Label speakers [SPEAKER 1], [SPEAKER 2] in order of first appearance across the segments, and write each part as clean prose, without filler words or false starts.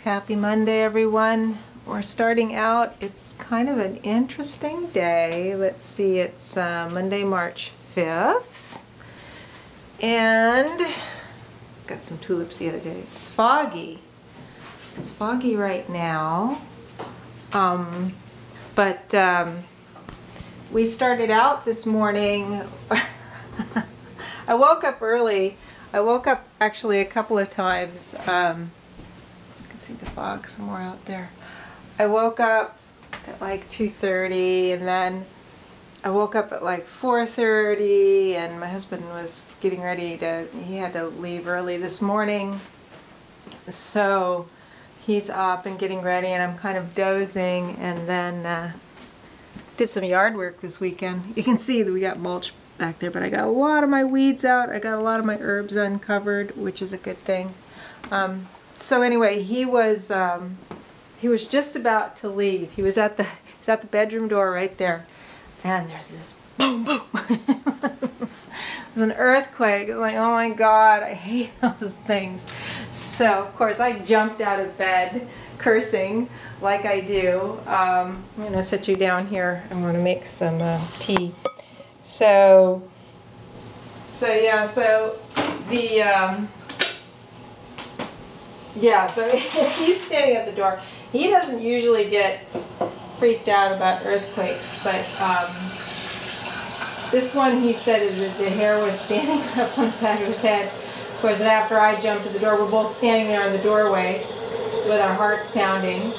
[SPEAKER 1] Happy Monday, everyone. We're starting out. It's kind of an interesting day. Let's see, it's Monday, March 5th. And got some tulips the other day. It's foggy. It's foggy right now. We started out this morning. I woke up early. I woke up actually a couple of times. You can see the fog somewhere out there. I woke up at like 2:30, and then I woke up at like 4:30, and my husband was getting ready he had to leave early this morning. So he's up and getting ready, and I'm kind of dozing, and then did some yard work this weekend. You can see that we got mulch back there, but I got a lot of my weeds out. I got a lot of my herbs uncovered, which is a good thing. So anyway, he was just about to leave. He was at the bedroom door right there, and there's this boom, boom. It was an earthquake. Like, oh my God, I hate those things. So of course I jumped out of bed, cursing like I do. I'm gonna set you down here. I'm gonna make some tea. So he's standing at the door. He doesn't usually get freaked out about earthquakes, but this one, he said that the hair was standing up on the back of his head. Of course, after I jumped to the door, we're both standing there in the doorway with our hearts pounding.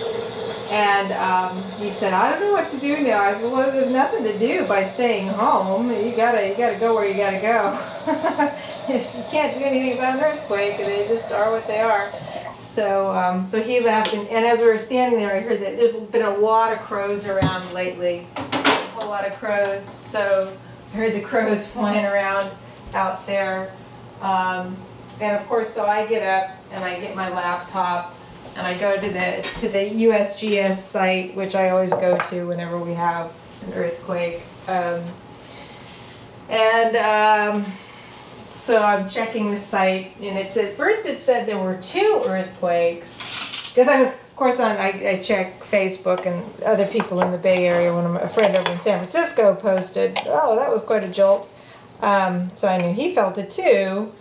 [SPEAKER 1] And he said, I don't know what to do now. I said, well, there's nothing to do by staying home. You gotta go where you gotta go. You can't do anything about an earthquake, and they just are what they are. So he left, and as we were standing there, I heard that there's been a lot of crows around lately, a whole lot of crows. So I heard the crows flying around out there, and of course, so I get up and I get my laptop and I go to the USGS site, which I always go to whenever we have an earthquake, so I'm checking the site, and first it said there were 2 earthquakes, because of course I check Facebook, and other people in the Bay Area. A friend over in San Francisco posted, oh, that was quite a jolt. So I knew he felt it too.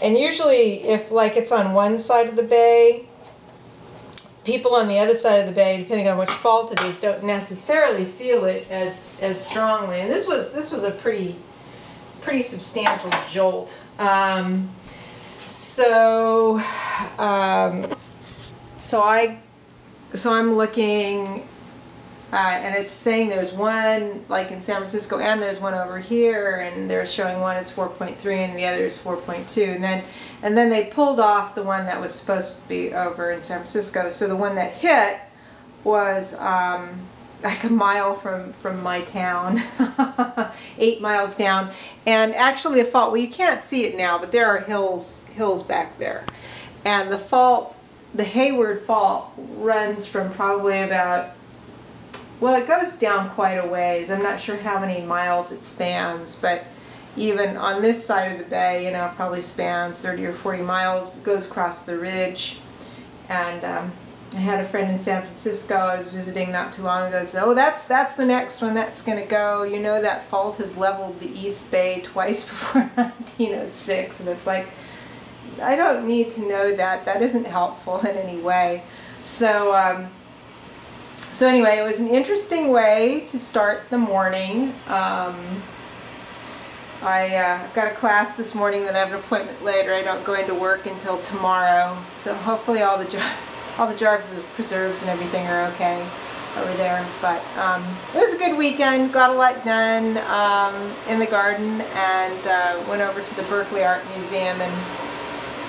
[SPEAKER 1] And usually if like it's on one side of the bay, people on the other side of the bay, depending on which fault it is, don't necessarily feel it as strongly. And this was a pretty substantial jolt. So I'm looking, and it's saying there's one like in San Francisco, and there's one over here, and they're showing one is 4.3 and the other is 4.2, and then they pulled off the one that was supposed to be over in San Francisco. So the one that hit was like a mile from my town, 8 miles down. And actually the fault, well, you can't see it now, but there are hills back there. And the Hayward Fault runs from probably about, well, it goes down quite a ways. I'm not sure how many miles it spans, but even on this side of the bay, it probably spans 30 or 40 miles. It goes across the ridge. And I had a friend in San Francisco I was visiting not too long ago and said, oh, that's the next one that's going to go. That fault has leveled the East Bay twice before 1906. And it's like, I don't need to know that. That isn't helpful in any way. So anyway, it was an interesting way to start the morning. I've got a class this morning, then I have an appointment later. I don't go into work until tomorrow. So hopefully all the jars of preserves and everything are okay over there. But it was a good weekend. Got a lot done in the garden, and went over to the Berkeley Art Museum, and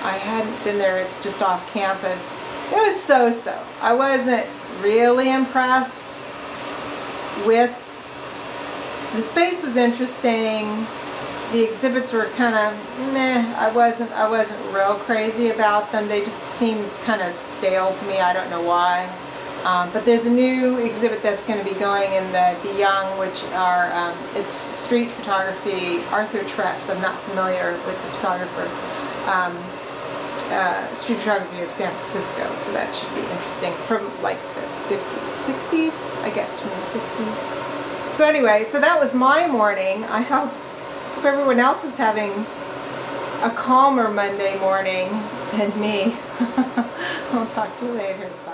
[SPEAKER 1] I hadn't been there. It's just off campus. It was so-so. I wasn't really impressed with the space. Was interesting. The exhibits were kind of meh. I wasn't real crazy about them. They just seemed kind of stale to me. I don't know why. But there's a new exhibit that's going to be going in the De Young, which are it's street photography. Arthur Tress. I'm not familiar with the photographer. street photography of San Francisco, so that should be interesting, from like the 50s, 60s, I guess, from the 60s. So anyway, so that was my morning. I hope everyone else is having a calmer Monday morning than me. I'll talk to you later. Bye.